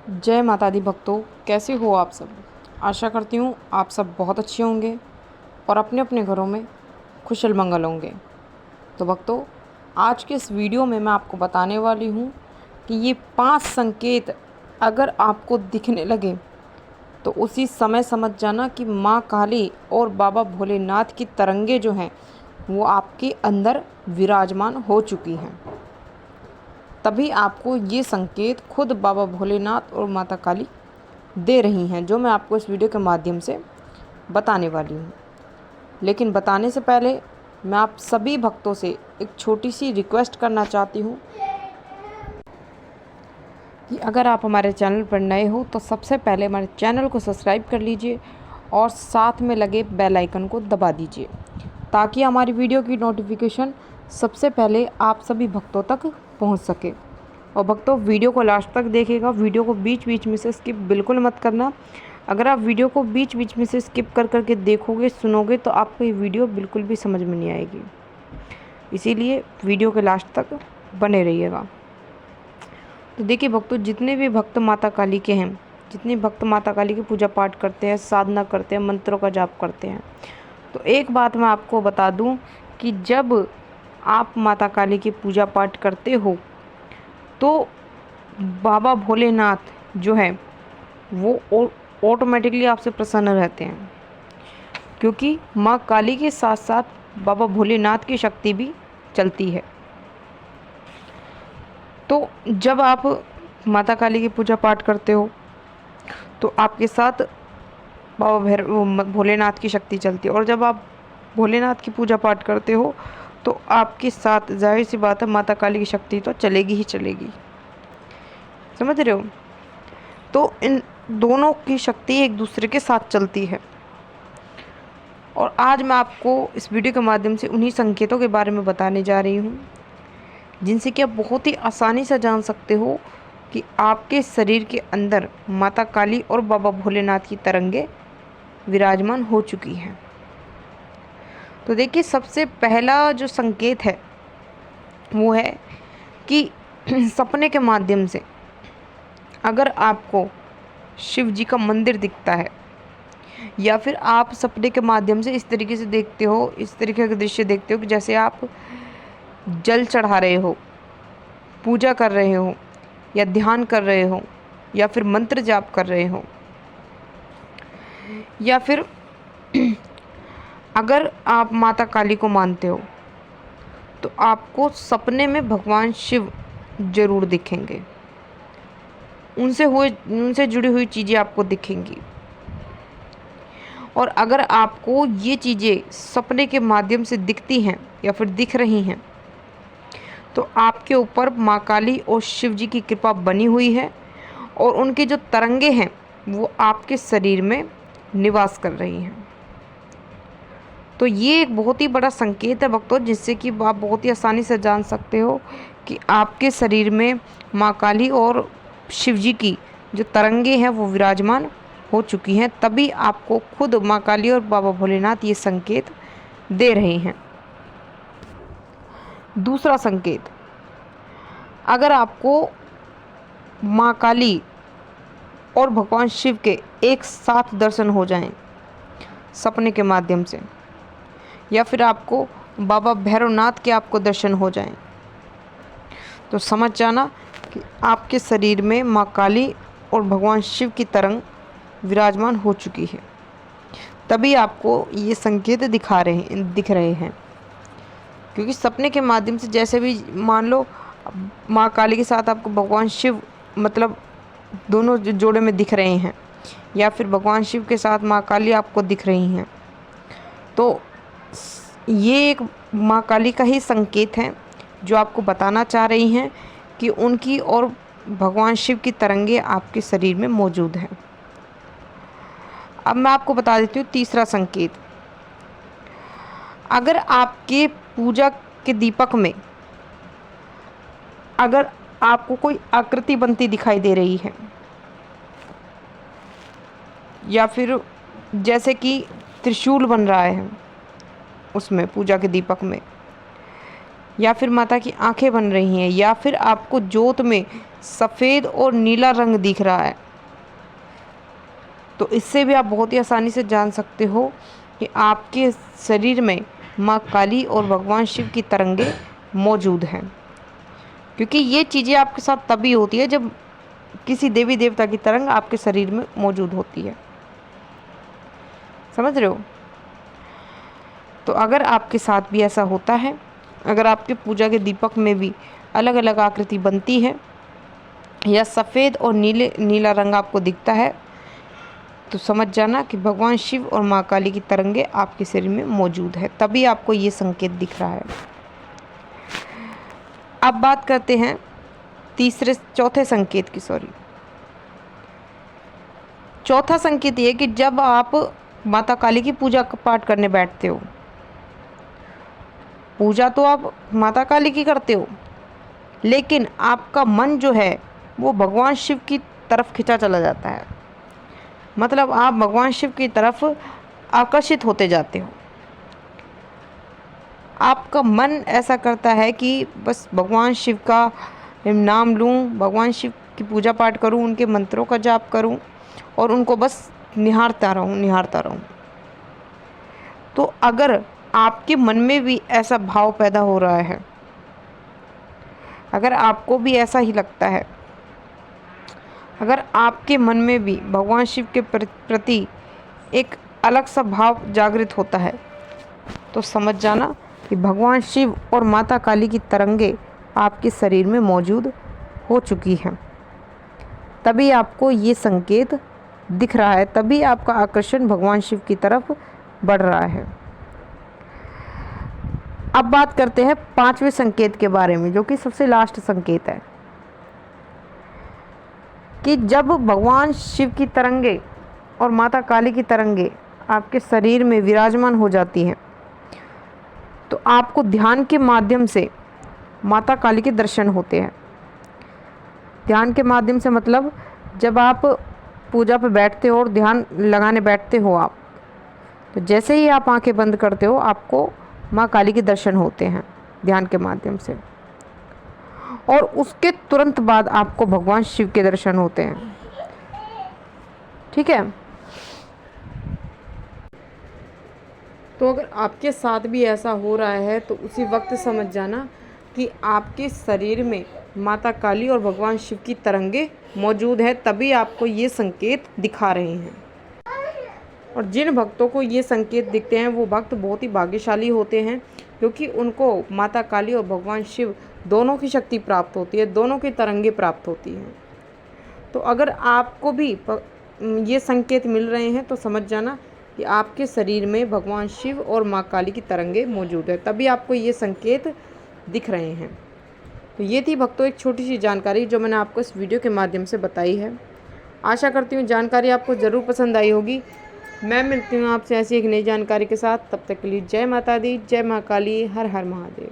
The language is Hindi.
जय माता दी भक्तों, कैसे हो आप सब। आशा करती हूँ आप सब बहुत अच्छे होंगे और अपने अपने घरों में कुशल मंगल होंगे। तो भक्तों, आज के इस वीडियो में मैं आपको बताने वाली हूँ कि ये 5 संकेत अगर आपको दिखने लगे तो उसी समय समझ जाना कि माँ काली और बाबा भोलेनाथ की तरंगे जो हैं वो आपके अंदर विराजमान हो चुकी हैं। तभी आपको ये संकेत खुद बाबा भोलेनाथ और माता काली दे रही हैं, जो मैं आपको इस वीडियो के माध्यम से बताने वाली हूँ। लेकिन बताने से पहले मैं आप सभी भक्तों से एक छोटी सी रिक्वेस्ट करना चाहती हूँ कि अगर आप हमारे चैनल पर नए हो तो सबसे पहले हमारे चैनल को सब्सक्राइब कर लीजिए और साथ में लगे बेल आइकन को दबा दीजिए, ताकि हमारी वीडियो की नोटिफिकेशन सबसे पहले आप सभी भक्तों तक पहुंच सके। और भक्तों, वीडियो को लास्ट तक देखिएगा, वीडियो को बीच बीच में से स्किप बिल्कुल मत करना। अगर आप वीडियो को बीच बीच में से स्किप कर करके देखोगे, सुनोगे, तो आपको ये वीडियो बिल्कुल भी समझ में नहीं आएगी। इसीलिए वीडियो के लास्ट तक बने रहिएगा। तो देखिए भक्तों, जितने भी भक्त माता काली के हैं, जितने भक्त माता काली की पूजा पाठ करते हैं, साधना करते हैं, मंत्रों का जाप करते हैं, तो एक बात मैं आपको बता दूं कि जब आप माता काली की पूजा पाठ करते हो तो बाबा भोलेनाथ जो है वो ऑटोमेटिकली आपसे प्रसन्न रहते हैं, क्योंकि माँ काली के साथ साथ बाबा भोलेनाथ की शक्ति भी चलती है। तो जब आप माता काली की पूजा पाठ करते हो तो आपके साथ बाबा भोलेनाथ की शक्ति चलती है, और जब आप भोलेनाथ की पूजा पाठ करते हो तो आपके साथ जाहिर सी बात है माता काली की शक्ति तो चलेगी ही चलेगी। समझ रहे हो? तो इन दोनों की शक्ति एक दूसरे के साथ चलती है। और आज मैं आपको इस वीडियो के माध्यम से उन्हीं संकेतों के बारे में बताने जा रही हूँ, जिनसे कि आप बहुत ही आसानी से जान सकते हो कि आपके शरीर के अंदर माता काली और बाबा भोलेनाथ की तरंगे विराजमान हो चुकी हैं। तो देखिए, सबसे पहला जो संकेत है वो है कि सपने के माध्यम से अगर आपको शिव जी का मंदिर दिखता है, या फिर आप सपने के माध्यम से इस तरीके से देखते हो, इस तरीके का दृश्य देखते हो कि जैसे आप जल चढ़ा रहे हो, पूजा कर रहे हो, या ध्यान कर रहे हो, या फिर मंत्र जाप कर रहे हो, या फिर अगर आप माता काली को मानते हो तो आपको सपने में भगवान शिव जरूर दिखेंगे। उनसे जुड़ी हुई चीज़ें आपको दिखेंगी। और अगर आपको ये चीज़ें सपने के माध्यम से दिखती हैं या फिर दिख रही हैं तो आपके ऊपर माँ काली और शिव जी की कृपा बनी हुई है, और उनके जो तरंगे हैं वो आपके शरीर में निवास कर रही हैं। तो ये एक बहुत ही बड़ा संकेत है भक्तों, जिससे कि आप बहुत ही आसानी से जान सकते हो कि आपके शरीर में माँ काली और शिव जी की जो तरंगे हैं वो विराजमान हो चुकी हैं। तभी आपको खुद माँ काली और बाबा भोलेनाथ ये संकेत दे रहे हैं। दूसरा संकेत, अगर आपको माँ काली और भगवान शिव के एक साथ दर्शन हो जाएं सपने के माध्यम से, या फिर आपको बाबा भैरवनाथ के आपको दर्शन हो जाएं, तो समझ जाना कि आपके शरीर में माँ काली और भगवान शिव की तरंग विराजमान हो चुकी है। तभी आपको ये संकेत दिख रहे हैं। क्योंकि सपने के माध्यम से जैसे भी मान लो माँ काली के साथ आपको भगवान शिव मतलब दोनों जोड़े में दिख रहे हैं, या फिर भगवान शिव के साथ माँ काली आपको दिख रही हैं, तो ये एक माँ काली का ही संकेत है जो आपको बताना चाह रही हैं कि उनकी और भगवान शिव की तरंगे आपके शरीर में मौजूद हैं। अब मैं आपको बता देती हूँ तीसरा संकेत। अगर आपके पूजा के दीपक में अगर आपको कोई आकृति बनती दिखाई दे रही है, या फिर जैसे कि त्रिशूल बन रहा है उसमें पूजा के दीपक में, या फिर माता की आंखें बन रही हैं, या फिर आपको जोत में सफ़ेद और नीला रंग दिख रहा है, तो इससे भी आप बहुत ही आसानी से जान सकते हो कि आपके शरीर में माँ काली और भगवान शिव की तरंगे मौजूद हैं। क्योंकि ये चीज़ें आपके साथ तभी होती है जब किसी देवी देवता की तरंग आपके शरीर में मौजूद होती है। समझ रहे हो? तो अगर आपके साथ भी ऐसा होता है, अगर आपके पूजा के दीपक में भी अलग अलग आकृति बनती है या सफ़ेद और नीला रंग आपको दिखता है, तो समझ जाना कि भगवान शिव और माँ काली की तरंगे आपके शरीर में मौजूद है, तभी आपको ये संकेत दिख रहा है। अब बात करते हैं चौथे संकेत की। चौथा संकेत ये कि जब आप माता काली की पूजा पाठ करने बैठते हो, पूजा तो आप माता काली की करते हो, लेकिन आपका मन जो है वो भगवान शिव की तरफ खिंचा चला जाता है। मतलब आप भगवान शिव की तरफ आकर्षित होते जाते हो। आपका मन ऐसा करता है कि बस भगवान शिव का नाम लूं, भगवान शिव की पूजा पाठ करूं, उनके मंत्रों का जाप करूं और उनको बस निहारता रहूं। तो अगर आपके मन में भी ऐसा भाव पैदा हो रहा है, अगर आपको भी ऐसा ही लगता है, अगर आपके मन में भी भगवान शिव के प्रति एक अलग सा भाव जागृत होता है, तो समझ जाना कि भगवान शिव और माता काली की तरंगे आपके शरीर में मौजूद हो चुकी हैं। तभी आपको ये संकेत दिख रहा है, तभी आपका आकर्षण भगवान शिव की तरफ बढ़ रहा है। अब बात करते हैं 5वें संकेत के बारे में, जो कि सबसे लास्ट संकेत है कि जब भगवान शिव की तरंगे और माता काली की तरंगे आपके शरीर में विराजमान हो जाती हैं, तो आपको ध्यान के माध्यम से माता काली के दर्शन होते हैं। ध्यान के माध्यम से मतलब जब आप पूजा पे बैठते हो और ध्यान लगाने बैठते हो आप, तो जैसे ही आप आंखें बंद करते हो आपको माँ काली के दर्शन होते हैं ध्यान के माध्यम से, और उसके तुरंत बाद आपको भगवान शिव के दर्शन होते हैं। ठीक है? तो अगर आपके साथ भी ऐसा हो रहा है तो उसी वक्त समझ जाना कि आपके शरीर में माता काली और भगवान शिव की तरंगे मौजूद है, तभी आपको ये संकेत दिखा रहे हैं। और जिन भक्तों को ये संकेत दिखते हैं वो भक्त बहुत ही भाग्यशाली होते हैं, क्योंकि उनको माता काली और भगवान शिव दोनों की शक्ति प्राप्त होती है, दोनों की तरंगे प्राप्त होती हैं। तो अगर आपको भी ये संकेत मिल रहे हैं तो समझ जाना कि आपके शरीर में भगवान शिव और माँ काली की तरंगे मौजूद है, तभी आपको ये संकेत दिख रहे हैं। तो ये थी भक्तों एक छोटी सी जानकारी जो मैंने आपको इस वीडियो के माध्यम से बताई है। आशा करती हूँ जानकारी आपको ज़रूर पसंद आई होगी। मैं मिलती हूँ आपसे ऐसी एक नई जानकारी के साथ। तब तक के लिए जय माता दी, जय माँ काली, हर हर महादेव।